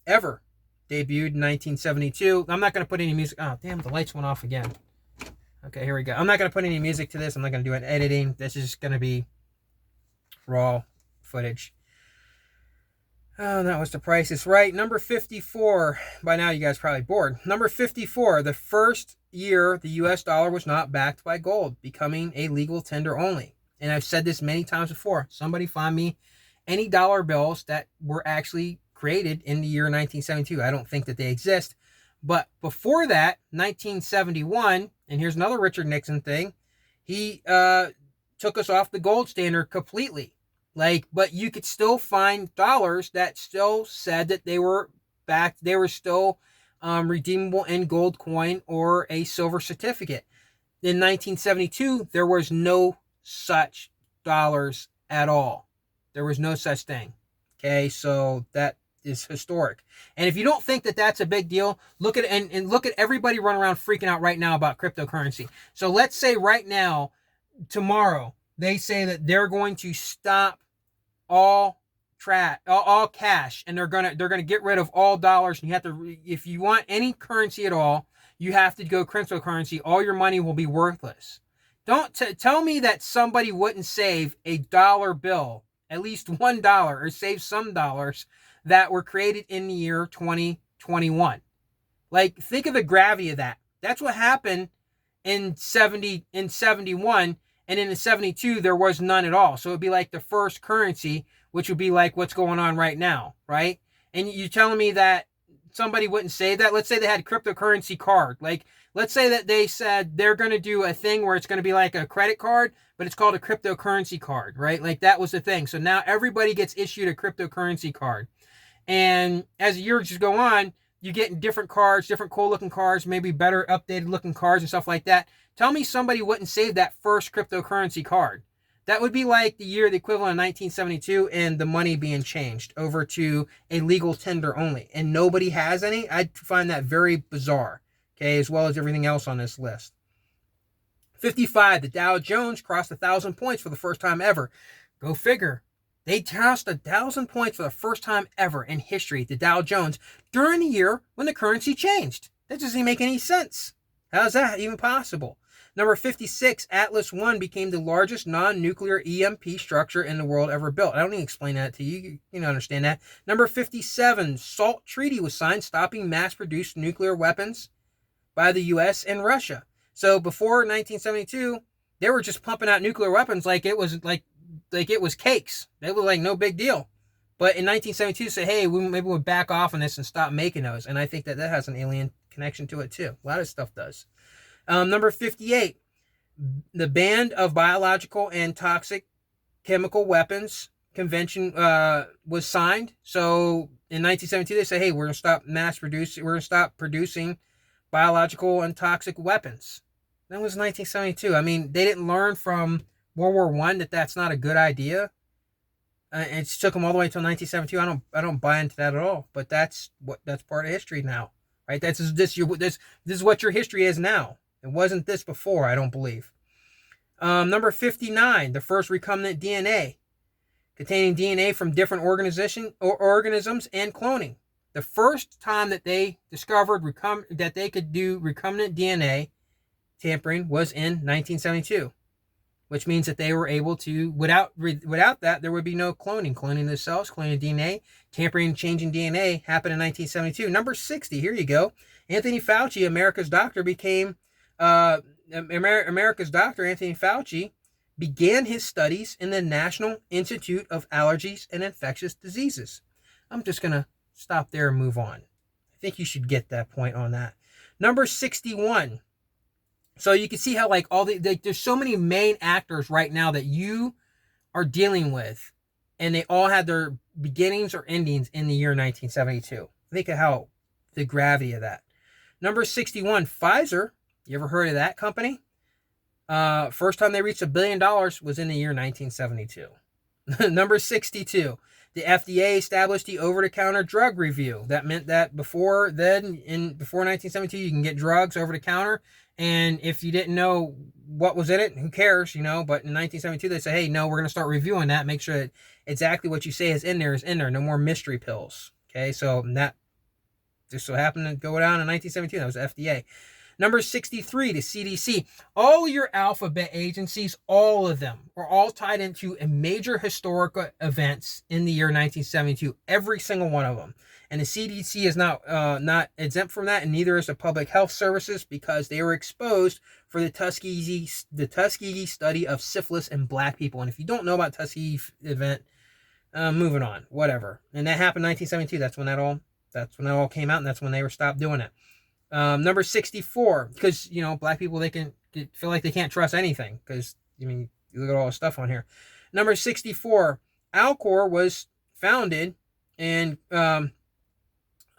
ever. Debuted in 1972. I'm not going to put any music. Oh, damn, the lights went off again. Okay, here we go. I'm not going to put any music to this. I'm not going to do any editing. This is going to be raw footage. Oh, that was The Price is Right. Number 54. By now, you guys are probably bored. Number 54. The first year the U.S. dollar was not backed by gold, becoming a legal tender only. And I've said this many times before. Somebody find me any dollar bills that were actually created in the year 1972. I don't think that they exist. But before that, 1971, and here's another Richard Nixon thing, he took us off the gold standard completely. Like, but you could still find dollars that still said that they were backed, they were still redeemable in gold coin or a silver certificate. In 1972, there was no such dollars at all. There was no such thing. Okay, so that is historic. And if you don't think that that's a big deal, look at and look at everybody running around freaking out right now about cryptocurrency. So let's say right now, tomorrow, they say that they're going to stop all cash, and they're gonna get rid of all dollars. And you have to, if you want any currency at all, you have to go cryptocurrency. All your money will be worthless. Don't tell me that somebody wouldn't save a dollar bill, at least $1, or save some dollars that were created in the year 2021. Like, think of the gravity of that. That's what happened in 71, and in the 72 there was none at all. So it'd be like the first currency, which would be like what's going on right now, right? And you're telling me that somebody wouldn't say that? Let's say they had a cryptocurrency card. Like, let's say that they said they're going to do a thing where it's going to be like a credit card, but it's called a cryptocurrency card, right? Like, that was the thing. So now everybody gets issued a cryptocurrency card. And as the years just go on, you get different cards, different cool looking cards, maybe better updated looking cards and stuff like that. Tell me somebody wouldn't save that first cryptocurrency card. That would be like the year, the equivalent of 1972, and the money being changed over to a legal tender only. And nobody has any. I find that very bizarre, okay, as well as everything else on this list. 55, the Dow Jones crossed 1,000 points for the first time ever. Go figure. They crossed 1,000 points for the first time ever in history, the Dow Jones, during the year when the currency changed. That doesn't make any sense. How is that even possible? Number 56, Atlas 1 became the largest non-nuclear EMP structure in the world ever built. I don't need to explain that to you. You don't understand that. Number 57, SALT Treaty was signed, stopping mass-produced nuclear weapons by the U.S. and Russia. So before 1972, they were just pumping out nuclear weapons like it was cakes. It was like no big deal. But in 1972, say, hey, maybe we'll back off on this and stop making those. And I think that has an alien connection to it too. A lot of stuff does. Number 58, the Ban of Biological and Toxic Chemical Weapons Convention was signed. So in 1972, they say, hey, we're going to stop we're going to stop producing biological and toxic weapons. That was 1972. I mean, they didn't learn from World War I that that's not a good idea. It took them all the way until 1972. I don't buy into that at all. But that's part of history now, right? This is what your history is now. It wasn't this before, I don't believe. Number 59, the first recombinant DNA, containing DNA from different organisms and cloning. The first time that they discovered that they could do recombinant DNA tampering was in 1972, which means that they were able to, without that, there would be no cloning the cells, cloning DNA, tampering and changing DNA happened in 1972. Number 60, here you go. Anthony Fauci, America's doctor, Anthony Fauci, began his studies in the National Institute of Allergies and Infectious Diseases. I'm just going to stop there and move on. I think you should get that point on that. Number 61. So you can see how like there's so many main actors right now that you are dealing with, and they all had their beginnings or endings in the year 1972. Think of how the gravity of that. Number 61, Pfizer. You ever heard of that company? First time they reached $1 billion was in the year 1972. Number 62, the FDA established the over-the-counter drug review. That meant that before 1972, you can get drugs over the counter, and if you didn't know what was in it, who cares, But in 1972, they say, hey, no, we're going to start reviewing that, make sure that exactly what you say is in there. No more mystery pills. Okay, so that just so happened to go down in 1972. That was the FDA. Number 63, the CDC. All your alphabet agencies, all of them, were all tied into a major historical events in the year 1972. Every single one of them. And the CDC is not exempt from that, and neither is the Public Health Services, because they were exposed for the Tuskegee study of syphilis in black people. And if you don't know about Tuskegee event, moving on, whatever. And that happened in 1972. That's when that all came out, and that's when they were stopped doing it. Number 64, because, black people, they can feel like they can't trust anything, because, you look at all the stuff on here. Number 64, Alcor was founded and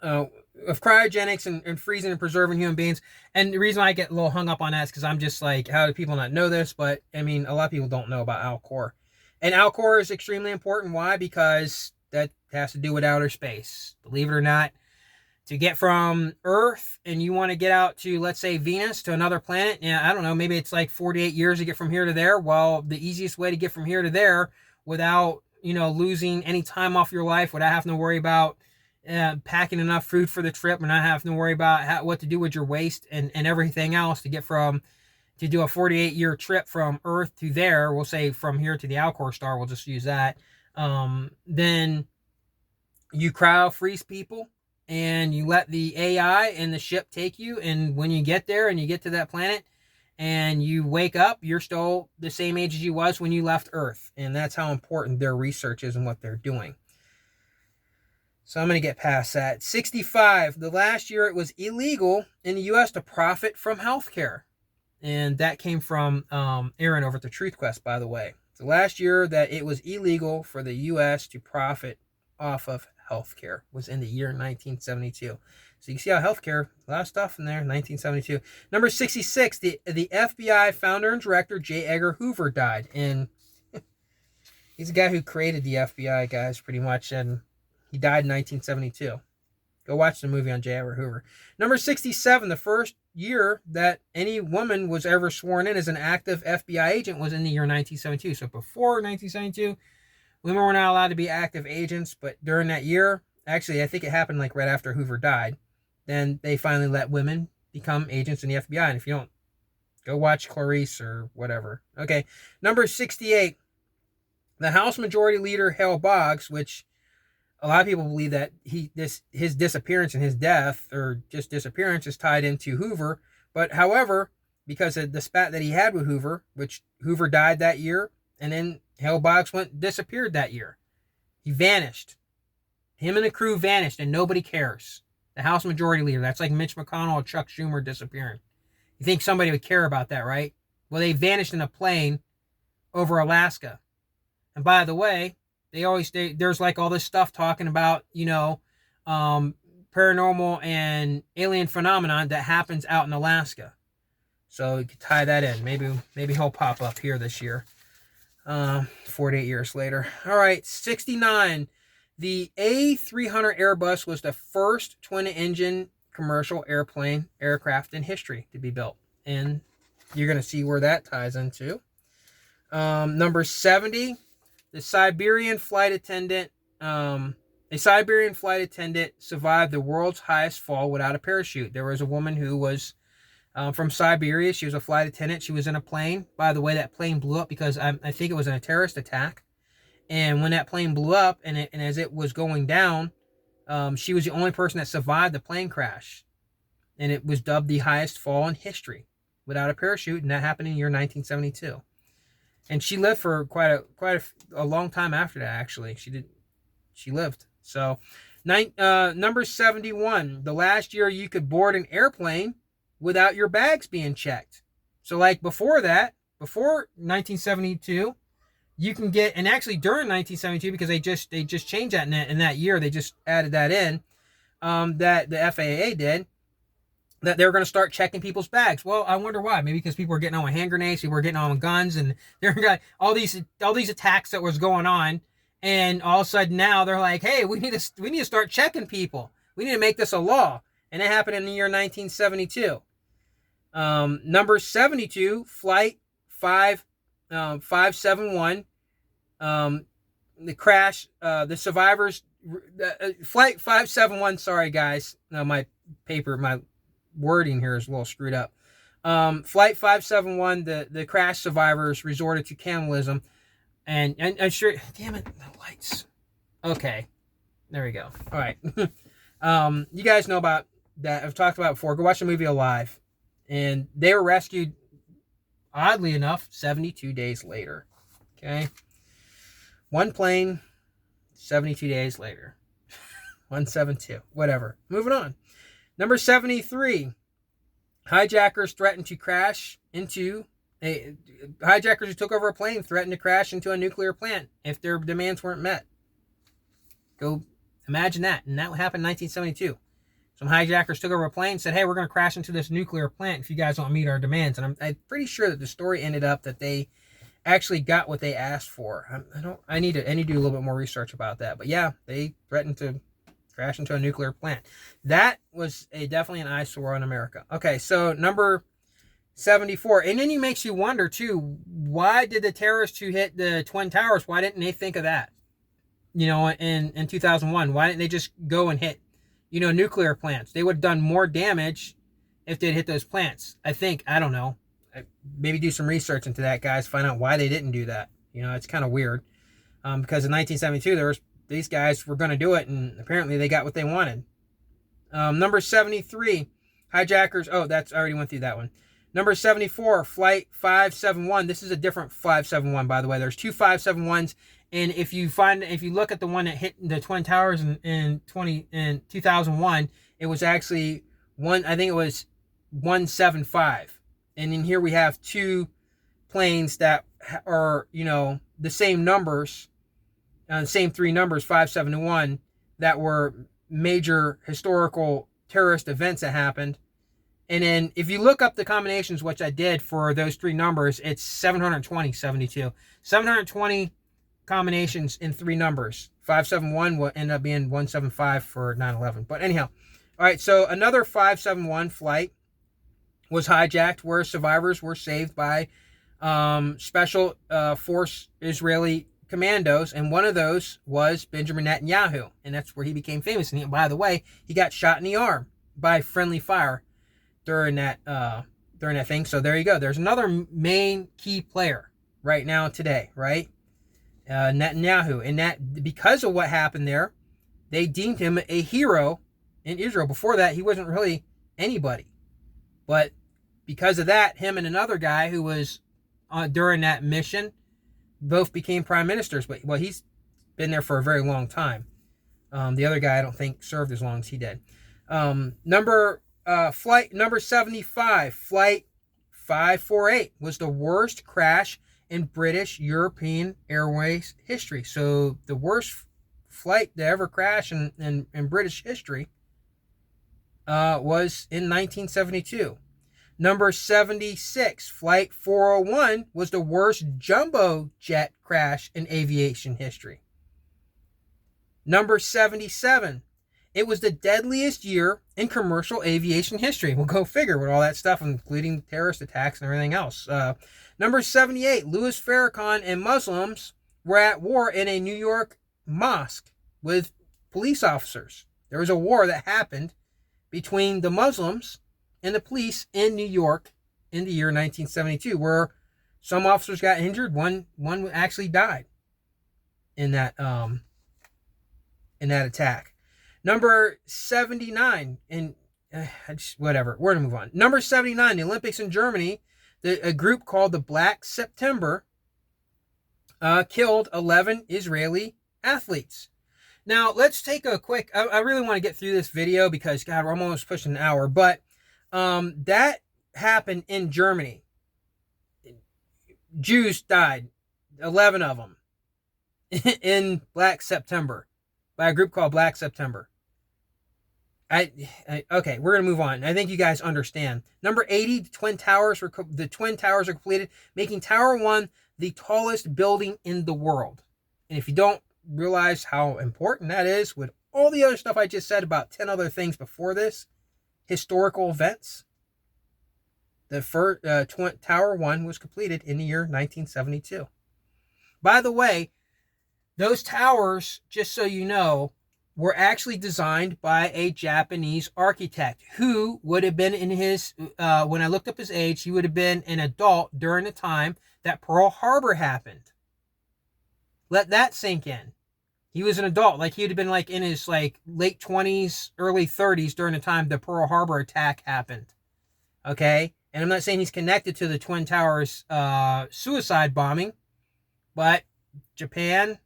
of cryogenics and freezing and preserving human beings. And the reason why I get a little hung up on that is because I'm just like, how do people not know this? But, a lot of people don't know about Alcor. And Alcor is extremely important. Why? Because that has to do with outer space. Believe it or not. To get from Earth and you want to get out to, let's say, Venus, to another planet, I don't know, maybe it's like 48 years to get from here to there. Well, the easiest way to get from here to there without, losing any time off your life, without having to worry about packing enough food for the trip, and not having to worry about what to do with your waste and everything else to do a 48-year trip from Earth to there, we'll say from here to the Alcor star, we'll just use that. Then you cryo freeze people, and you let the AI and the ship take you, and when you get there and you get to that planet and you wake up, you're still the same age as you was when you left Earth. And that's how important their research is and what they're doing. So I'm going to get past that. 65, the last year it was illegal in the U.S. to profit from healthcare. And that came from Aaron over at the Truth Quest, by the way. The last year that it was illegal for the U.S. to profit off of healthcare was in the year 1972. So you can see how healthcare, a lot of stuff in there, 1972. Number 66, the FBI founder and director J. Edgar Hoover died. And he's the guy who created the FBI, guys, pretty much. And he died in 1972. Go watch the movie on J. Edgar Hoover. Number 67, the first year that any woman was ever sworn in as an active FBI agent was in the year 1972. So before 1972, women were not allowed to be active agents, but during that year, actually, I think it happened like right after Hoover died, then they finally let women become agents in the FBI. And if you don't, go watch Clarice or whatever. Okay, number 68, the House Majority Leader Hale Boggs, which a lot of people believe that his disappearance and his death, or just disappearance, is tied into Hoover. But however, because of the spat that he had with Hoover, which Hoover died that year, and then Hale Boggs disappeared that year. He vanished. Him and the crew vanished, and nobody cares. The House Majority Leader. That's like Mitch McConnell or Chuck Schumer disappearing. You think somebody would care about that, right? Well, they vanished in a plane over Alaska. And by the way, there's like all this stuff talking about, paranormal and alien phenomenon that happens out in Alaska. So you could tie that in. Maybe he'll pop up here this year. 48 years later. All right, 69. The A300 Airbus was the first twin-engine commercial aircraft in history to be built. And you're going to see where that ties into. Number 70, the Siberian flight attendant. A Siberian flight attendant survived the world's highest fall without a parachute. There was a woman who was from Siberia. She was a flight attendant. She was in a plane. By the way, that plane blew up because I think it was in a terrorist attack. And when that plane blew up and as it was going down, she was the only person that survived the plane crash. And it was dubbed the highest fall in history without a parachute. And that happened in the year 1972. And she lived for quite a long time after that, actually. She lived. So, number 71, the last year you could board an airplane without your bags being checked. So, like before 1972, you can get, and actually during 1972, because they just changed that in that year, they just added that in, that the FAA did, that they were going to start checking people's bags. Well, I wonder why. Maybe because people were getting on with hand grenades, people were getting on with guns, and there were all these attacks that was going on. And all of a sudden now they're like, hey, we need to start checking people. We need to make this a law. And it happened in the year 1972. Number 72, Flight 571. The crash, the survivors, Flight 571, sorry guys. My wording here is a little screwed up. Flight 571, the crash survivors resorted to cannibalism. And sure, damn it, the lights. Okay, there we go. All right. You guys know about that. I've talked about it before. Go watch the movie Alive. And they were rescued, oddly enough, 72 days later. Okay. One plane, 72 days later. 172. Whatever. Moving on. Number 73. Hijackers threatened to crash into... hijackers who took over a plane threatened to crash into a nuclear plant if their demands weren't met. Go imagine that. And that happened in 1972. Some hijackers took over a plane and said, hey, we're going to crash into this nuclear plant if you guys don't meet our demands. And I'm pretty sure that the story ended up that they actually got what they asked for. I need to do a little bit more research about that. But yeah, they threatened to crash into a nuclear plant. That was definitely an eyesore on America. Okay, so number 74. And then it makes you wonder, too, why did the terrorists who hit the Twin Towers, why didn't they think of that? In 2001, why didn't they just go and hit, nuclear plants? They would have done more damage if they'd hit those plants. I don't know. Maybe do some research into that, guys. Find out why they didn't do that. It's kind of weird. Because in 1972, these guys were going to do it, and apparently they got what they wanted. Number 73, hijackers. Oh, I already went through that one. Number 74, Flight 571. This is a different 571, by the way. There's two 571s, and if you look at the one that hit the Twin Towers in 2001, it was actually I think it was 175. And in here we have two planes that are, the same numbers, the same three numbers, 571, that were major historical terrorist events that happened. And then if you look up the combinations, which I did for those three numbers, it's 720, 72. 720 combinations in three numbers. 571 will end up being 175 for 9/11. But anyhow, all right, so another 571 flight was hijacked where survivors were saved by special force Israeli commandos. And one of those was Benjamin Netanyahu. And that's where he became famous. And by the way, he got shot in the arm by friendly fire during that thing. So there you go. There's another main key player right now today, right? Netanyahu. And that because of what happened there, they deemed him a hero in Israel. Before that, he wasn't really anybody. But because of that, him and another guy who was during that mission both became prime ministers. But he's been there for a very long time. The other guy I don't think served as long as he did. Flight number 75, Flight 548, was the worst crash in British European Airways history. So the worst flight to ever crash in British history was in 1972. Number 76, Flight 401, was the worst jumbo jet crash in aviation history. Number 77, it was the deadliest year in commercial aviation history. We'll go figure with all that stuff, including terrorist attacks and everything else. Number 78, Louis Farrakhan and Muslims were at war in a New York mosque with police officers. There was a war that happened between the Muslims and the police in New York in the year 1972, where some officers got injured. One actually died in that attack. Number 79, and whatever, we're gonna move on. Number 79, the Olympics in Germany, a group called the Black September killed 11 Israeli athletes. Now let's take a quick. I really want to get through this video because God, we're almost pushing an hour, but that happened in Germany. Jews died, 11 of them, in Black September, by a group called Black September. Okay, we're gonna move on. I think you guys understand. Number 80, the Twin Towers are completed, making Tower 1 the tallest building in the world. And if you don't realize how important that is, with all the other stuff I just said about 10 other things before this, historical events, the first Tower 1 was completed in the year 1972. By the way, those towers, just so you know, were actually designed by a Japanese architect who would have been in his, when I looked up his age, he would have been an adult during the time that Pearl Harbor happened. Let that sink in. He was an adult, like he would have been like in his like late 20s, early 30s during the time the Pearl Harbor attack happened. Okay? And I'm not saying he's connected to the Twin Towers suicide bombing, but Japan,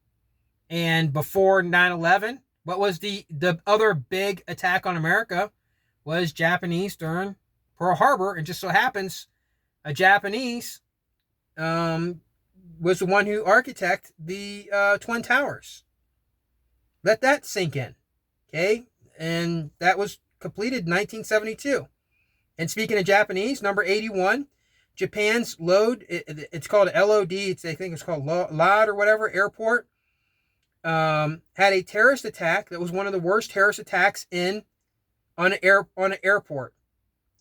and before 9/11, what was the other big attack on America was Japanese during Pearl Harbor. And just so happens a Japanese was the one who architected the Twin Towers. Let that sink in. Okay? And that was completed in 1972. And speaking of Japanese, number 81, Japan's it's called LOD, I think it's called LOD or whatever, airport, had a terrorist attack that was one of the worst terrorist attacks on an airport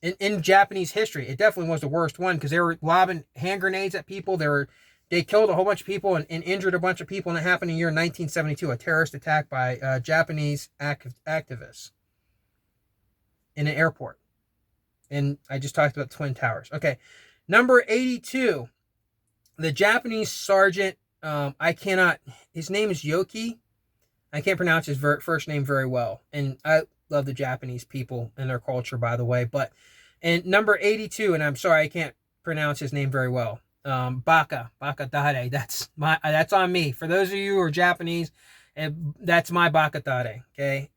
in Japanese history. It definitely was the worst one because they were lobbing hand grenades at people. They killed a whole bunch of people and injured a bunch of people, and it happened in the year 1972, a terrorist attack by Japanese activists in an airport. And I just talked about Twin Towers. Okay, number 82, the Japanese sergeant, his name is Yoki. I can't pronounce his first name very well. And I love the Japanese people and their culture, by the way. And number 82, and I'm sorry, I can't pronounce his name very well. Baka Dare. That's on me. For those of you who are Japanese, that's my Baka Dare. Okay.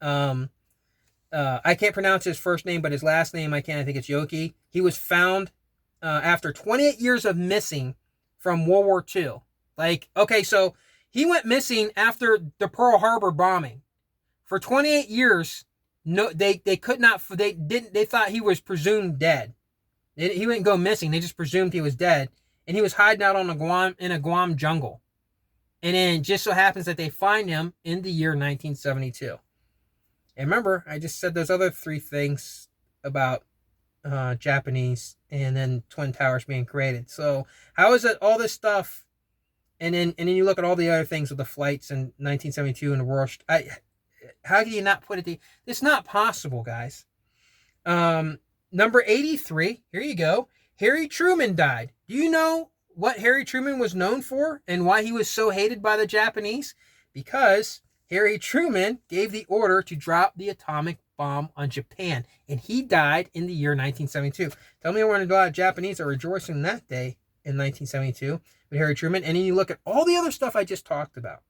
I can't pronounce his first name, but his last name I can. I think it's Yoki. He was found after 28 years of missing from World War II. Like, okay, so he went missing after the Pearl Harbor bombing. For 28 years, no, they could not. They thought he was presumed dead. He wouldn't go missing. They just presumed he was dead, and he was hiding out in a Guam jungle. And then it just so happens that they find him in the year 1972. And remember, I just said those other three things about Japanese and then Twin Towers being created. So how is it all this stuff? And then you look at all the other things with the flights in 1972 and the world. How can you not put it? It's not possible, guys. Number 83. Here you go. Harry Truman died. Do you know what Harry Truman was known for and why he was so hated by the Japanese? Because Harry Truman gave the order to drop the atomic bomb on Japan, and he died in the year 1972. Tell me when a lot of Japanese are rejoicing that day in 1972 with Harry Truman, and then you look at all the other stuff I just talked about.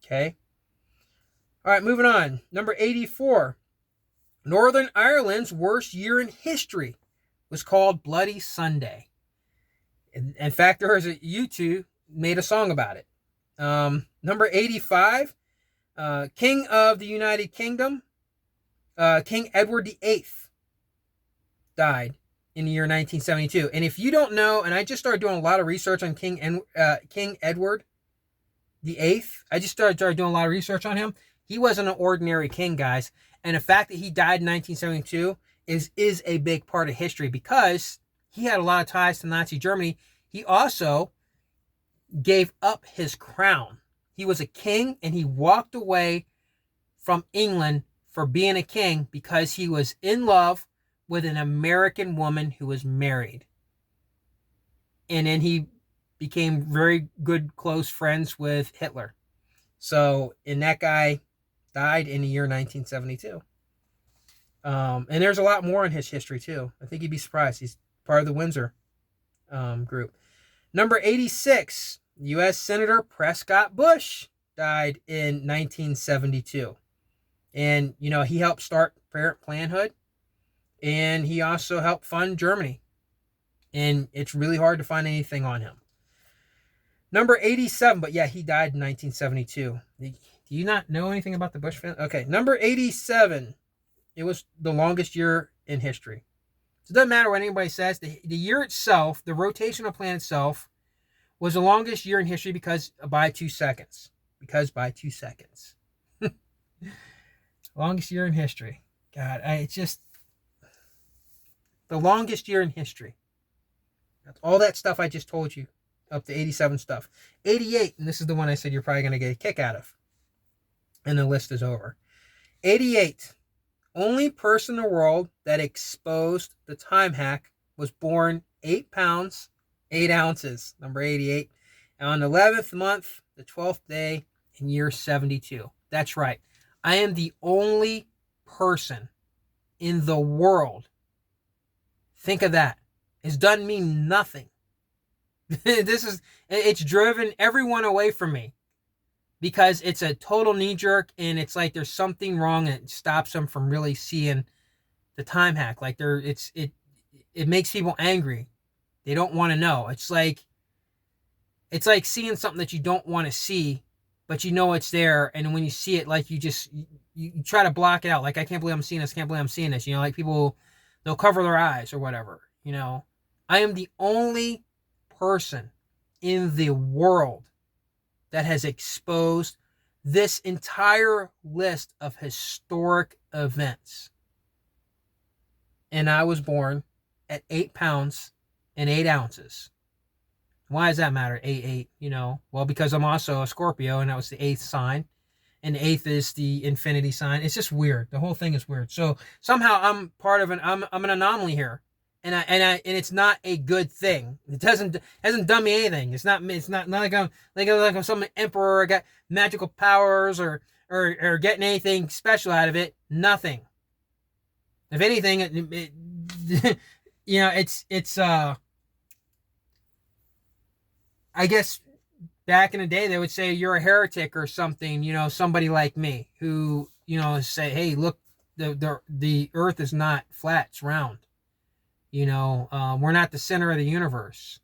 Okay? All right, moving on. Number 84. Northern Ireland's worst year in history was called Bloody Sunday. In fact, there was a U2 made a song about it. Number 85, King of the United Kingdom, King Edward VIII died in the year 1972. And if you don't know, and I just started doing a lot of research on King Edward VIII, I just started doing a lot of research on him. He wasn't an ordinary king, guys. And the fact that he died in 1972 is a big part of history because he had a lot of ties to Nazi Germany. He also gave up his crown. He was a king and he walked away from England for being a king because he was in love with an American woman who was married. And then he became very good, close friends with Hitler. So, and that guy died in the year 1972. And there's a lot more in his history, too. I think you'd be surprised. He's part of the Windsor group. Number 86, U.S. Senator Prescott Bush died in 1972. And, you know, he helped start Planned Parenthood. And he also helped fund Germany. And it's really hard to find anything on him. Number 87, but yeah, he died in 1972. Do you not know anything about the Bush family? Okay, number 87. It was the longest year in history. So it doesn't matter what anybody says. The year itself, the rotational plan itself, was the longest year in history because by 2 seconds. Longest year in history. God, it's just the longest year in history. That's all that stuff I just told you. Up to 87 stuff. 88, and this is the one I said you're probably going to get a kick out of. And the list is over. 88. Only person in the world that exposed the time hack was born 8 pounds, 8 ounces. Number 88. And on the 11th month, the 12th day, in year 72. That's right. I am the only person in the world. Think of that. It's done me nothing. It's driven everyone away from me because it's a total knee jerk and it's like there's something wrong and it stops them from really seeing the time hack. Like it makes people angry. They don't want to know. It's like seeing something that you don't want to see, but you know it's there. And when you see it, like you try to block it out. Like, I can't believe I'm seeing this. Can't believe I'm seeing this. You know, like people, they'll cover their eyes or whatever, you know. I am the only person in the world that has exposed this entire list of historic events. And I was born at 8 pounds and 8 ounces. Why does that matter? 8, you know? Well, because I'm also a Scorpio and that was the 8th sign. And the 8th is the infinity sign. It's just weird. The whole thing is weird. So somehow I'm part of I'm an anomaly here. And it's not a good thing. It hasn't done me anything. It's not like I'm some emperor or got magical powers or getting anything special out of it. Nothing. If anything, you know, it's I guess back in the day they would say you're a heretic or something, you know, somebody like me who, you know, say, hey, look, the earth is not flat, it's round. You know, we're not the center of the universe.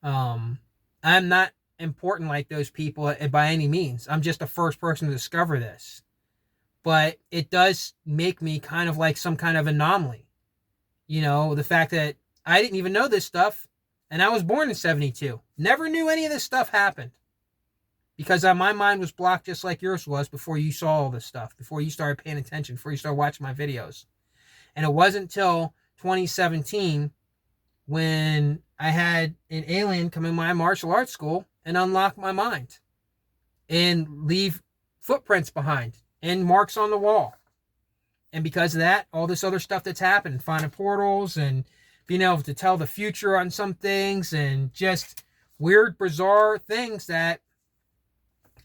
I'm not important like those people by any means. I'm just the first person to discover this. But it does make me kind of like some kind of anomaly. You know, the fact that I didn't even know this stuff, and I was born in 72. Never knew any of this stuff happened. Because my mind was blocked just like yours was before you saw all this stuff, before you started paying attention, before you started watching my videos. And it wasn't until 2017 when I had an alien come in my martial arts school and unlock my mind and leave footprints behind and marks on the wall. And because of that, all this other stuff that's happened, finding portals and being able to tell the future on some things and just weird, bizarre things that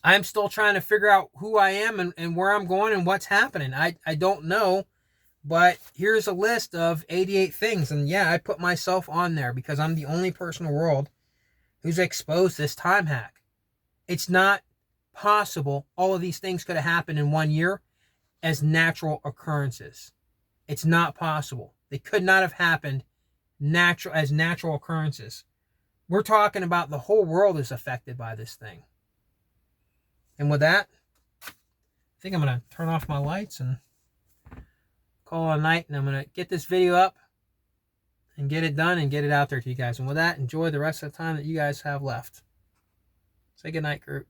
I'm still trying to figure out who I am and where I'm going and what's happening. I don't know. But here's a list of 88 things. And yeah, I put myself on there because I'm the only person in the world who's exposed this time hack. It's not possible all of these things could have happened in 1 year. as natural occurrences. It's not possible. They could not have happened as natural occurrences. We're talking about the whole world is affected by this thing. And with that, I think I'm going to turn off my lights and call it a night. And I'm going to get this video up and get it done and get it out there to you guys. And with that, enjoy the rest of the time that you guys have left. Say goodnight, group.